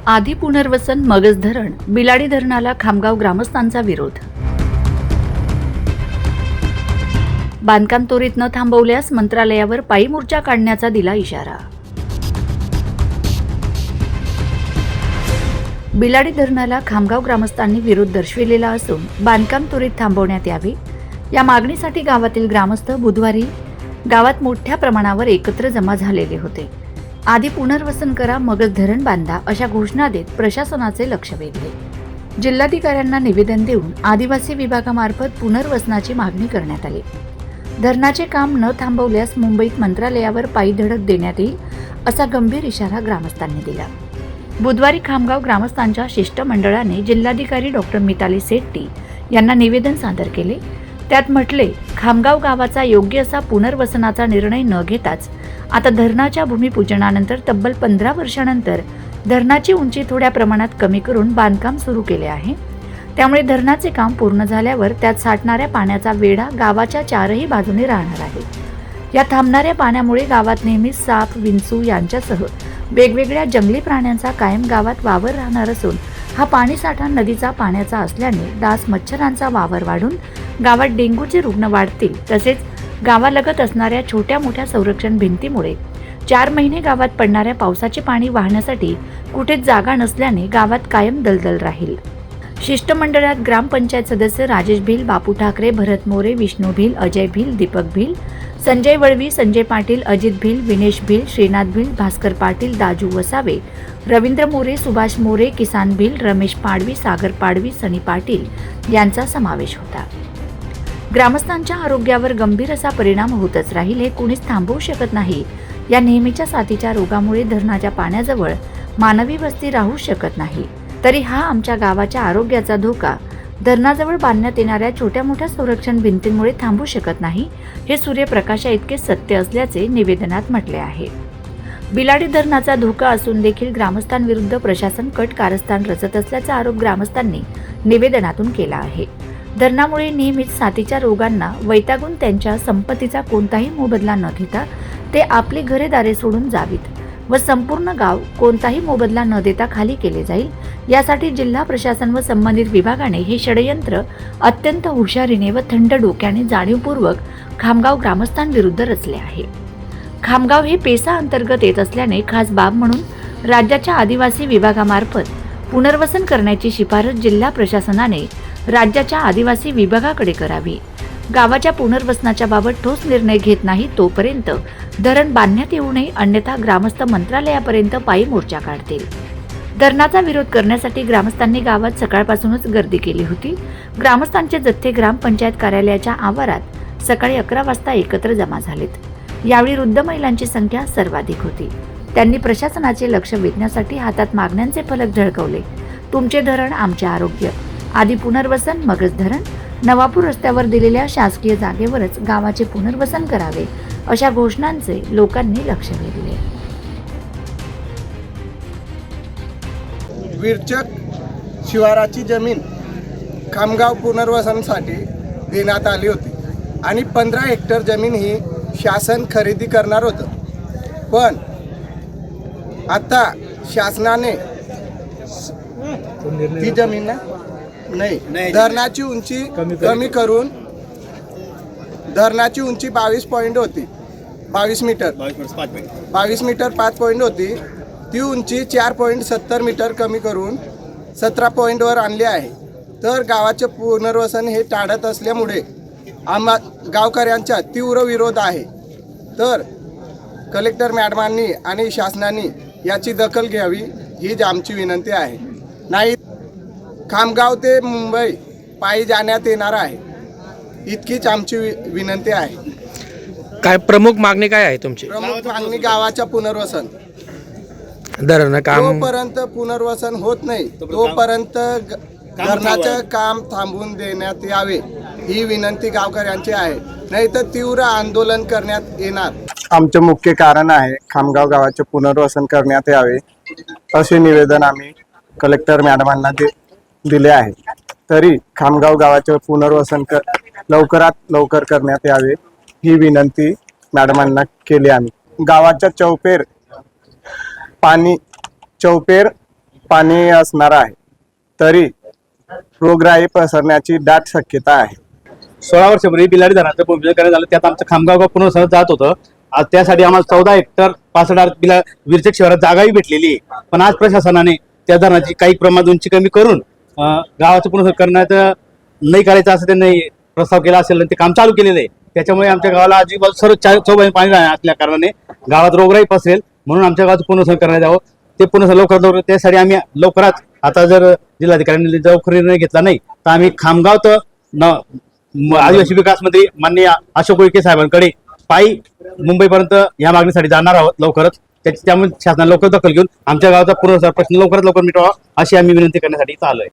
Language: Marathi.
आधी पुनर्वसन मगज धरण बिलाडी धरणाला खामगाव ग्रामस्थांचा विरोध। बांधकाम त्वरित न थांबवल्यास मंत्रालयावर पायी मोर्चा काढण्याचा दिला इशारा। बिलाडी धरणाला खामगाव ग्रामस्थांनी विरोध दर्शविलेला असून बांधकाम त्वरित थांबवण्यात यावे या मागणीसाठी गावातील ग्रामस्थ बुधवारी गावात मोठ्या प्रमाणावर एकत्र जमा झालेले होते। आधी पुनर्वसन करा मगच धरण बांधा अशा घोषणा देत प्रशासनाचे लक्ष वेधले। जिल्हाधिकाऱ्यांना निवेदन देऊन आदिवासी विभागामार्फत पुनर्वसनाची मागणी करण्यात आली। धरणाचे काम न थांबवल्यास मुंबईत मंत्रालयावर पायी धडक देण्यात येईल असा गंभीर इशारा ग्रामस्थांनी दिला। बुधवारी खामगाव ग्रामस्थांच्या शिष्टमंडळाने जिल्हाधिकारी डॉक्टर मिताली सेट्टी यांना निवेदन सादर केले। त्यात म्हटले, खामगाव गावाचा योग्य असा पुनर्वसनाचा निर्णय न घेताच आता धरणाच्या भूमिपूजनानंतर तब्बल 15 वर्षानंतर धरणाची उंची थोड्या प्रमाणात कमी करून बांधकाम सुरू केले आहे। त्यामुळे धरणाचे काम पूर्ण झाल्यावर त्यात साठणाऱ्या पाण्याचा वेढा गावाच्या चारही बाजूने राहणार आहे। या थांबणाऱ्या पाण्यामुळे गावात नेहमीच साप, विंचू यांच्यासह वेगवेगळ्या जंगली प्राण्यांचा कायम गावात वावर राहणार असून हा पाणीसाठा नदीचा पाण्याचा असल्याने डास मच्छरांचा वावर वाढून गावात डेंग्यूचे रुग्ण वाढतील। तसेच गावालगत असणाऱ्या छोट्या मोठ्या संरक्षण भिंतीमुळे 4 महिने गावात पडणाऱ्या पावसाचे पाणी वाहण्यासाठी कुठेच जागा नसल्याने गावात कायम दलदल राहील। शिष्टमंडळात ग्रामपंचायत सदस्य राजेश भिल, बापू ठाकरे, भरत मोरे, विष्णू भिल, अजय भिल, दीपक भिल, संजय वळवी, संजय पाटील, अजित भिल, विनेश भिल, श्रीनाथ भिल, भास्कर पाटील, दाजू वसावे, रवींद्र मोरे, सुभाष मोरे, किसान भिल, रमेश पाडवी, सागर पाडवी, सनी पाटील यांचा समावेश होता। ग्रामस्थांच्या आरोग्यावर गंभीर असा परिणाम होतच राहील, हे कुणीच थांबवू शकत नाही। या नेहमीच्या साथीच्या रोगामुळे धरणाच्या पाण्याजवळ मानवी वस्ती राहू शकत नाही, तरी हा आमच्या गावाच्या आरोग्याचा धोका धरणाजवळ बांधण्यात येणाऱ्या छोट्या मोठ्या संरक्षण भिंतींमुळे थांबू शकत नाही, हे सूर्यप्रकाशा इतके सत्य असल्याचे निवेदनात म्हटले आहे। बिलाडी धरणाचा धोका असून देखील ग्रामस्थांविरुद्ध प्रशासन कट कारस्थान रचत असल्याचा आरोप ग्रामस्थांनी निवेदनातून केला आहे। धरणामुळे नेहमीच साथीच्या रोगांना वैतागून त्यांच्या संपत्तीचा कोणताही मोबदला न घेता ते आपली घरे दारे सोडून जावीत व संपूर्ण गाव कोणताही मोबदला न देता खाली केले जाईल, यासाठी जिल्हा प्रशासन व संबंधित विभागाने हे षडयंत्र अत्यंत हुशारीने व थंड डोक्याने जाणीवपूर्वक खामगाव ग्रामस्थांविरुद्ध रचले आहे। खामगाव हे पेसा अंतर्गत येत असल्याने खास बाब म्हणून राज्याच्या आदिवासी विभागामार्फत पुनर्वसन करण्याची शिफारस जिल्हा प्रशासनाने राज्याच्या आदिवासी विभागाकडे करावी। गावाच्या पुनर्वसनाच्या बाबत ठोस निर्णय घेत नाही तोपर्यंत धरण बांधण्यात येऊ नये, अन्यथा ग्रामस्थ मंत्रालयापर्यंत पायी मोर्चा काढतील। धरणाचा विरोध करण्यासाठी ग्रामस्थांनी गावात सकाळपासूनच गर्दी केली होती। ग्रामस्थांचे जथ्थे ग्रामपंचायत कार्यालयाच्या आवारात सकाळी 11 वाजता एकत्र जमा झालेत। यावेळी वृद्ध महिलांची संख्या सर्वाधिक होती। त्यांनी प्रशासनाचे लक्ष वेधण्यासाठी हातात मागण्यांचे फलक झळकवले। तुमचे धरण आमचे आरोग्य, आधी पुनर्वसन मगच धरण, नवापूर रस्त्यावर दिलेल्या शासकीय जागेवरच गावाचे पुनर्वसन करावे अशा घोषणांचे लोकांनी लक्ष वेधले। विरचक शिवाराची जमीन खामगाव पुनर्वसनासाठी देण्यात आली होती आणि 15 हेक्टर जमीन ही शासन खरेदी करणार होतं, पण आता शासनाने ती जमीन नाही धरणाची उंची कमी करून धरणाची उंची 22 पॉईंट होती, 22 मीटर 5 पॉईंट होती। ती उंची 4.70 मीटर कमी करून 17 पॉईंटवर आणली आहे। तर गावाचे पुनर्वसन हे टाळत असल्यामुळे आम्हा गावकऱ्यांचा तीव्र विरोध आहे। तर कलेक्टर मॅडमांनी आणि शासनाने याची दखल घ्यावी हीच आमची विनंती आहे। नाही खामगाव ते मुंबई पायी जाण्यात येणार आहे, इतकीच आमची विनंती आहे। काय प्रमुख मागणी काय आहे तुमची? प्रमुख मागणी गावाच्या पुनर्वसन। धरण काम जोपर्यंत पुनर्वसन होत नाही तोपर्यंत धरणाचं काम थांबवून देण्यात यावे ही विनंती गावकऱ्यांची आहे, नाही तर तीव्र आंदोलन करण्यात येणार। आमचे मुख्य कारण आहे खामगाव गावाचे पुनर्वसन करण्यात यावे असे निवेदन आम्ही कलेक्टर मॅडमांना दिले आहे। तरी खामगाव गावाचे पुनर्वसन लवकरात लवकर करण्यात यावे ही विनंती मॅडमांना केली आम्ही। गावाच्या चौफेर पाणी असणार आहे, तरी रोगराई पसरण्याची दाट शक्यता आहे. 16 वर्षापूर्वी बिलाडी धरणाचं भूमिपूजन करण्यात आलं. त्यात आमचं खामगाव गाव पुनर्वसन जात होतं. आज त्यासाठी आम्हाला 14 हेक्टर 65 विरचक शहरात जागाही भेटलेली आहे. पण आज प्रशासनाने त्या धरणाची काही प्रमाणात उंची कमी करून गावाचं पुनर्वसन करण्याचं नाही करायचं असं त्यांनी प्रस्ताव केला असेल आणि ते काम चालू केलेलं आहे. त्याच्यामुळे आमच्या गावाला अजिबात सर्व चौबाजूने पाणी असल्या कारणाने गावात रोगराई पसरेल, म्हणून आमच्या गावाचं पुनर्वसन करण्यात यावं. ते पुनर्वसन लवकर त्यासाठी आम्ही लवकरच, आता जर जिल्हाधिकाऱ्यांनी लवकर निर्णय घेतला नाही तर आम्ही खामगाव तर आदिवासी विकास मंत्री माननीय अशोक उईके साहेबांकडे पायी मुंबईपर्यंत या मागणीसाठी जाणार आहोत लवकरच. त्यामुळे शासनाने लवकर दखल घेऊन आमच्या गावाचा पुनर्वसन प्रश्न लवकरात लवकर मिटवावा अशी आम्ही विनंती करण्यासाठी इथं आलोय.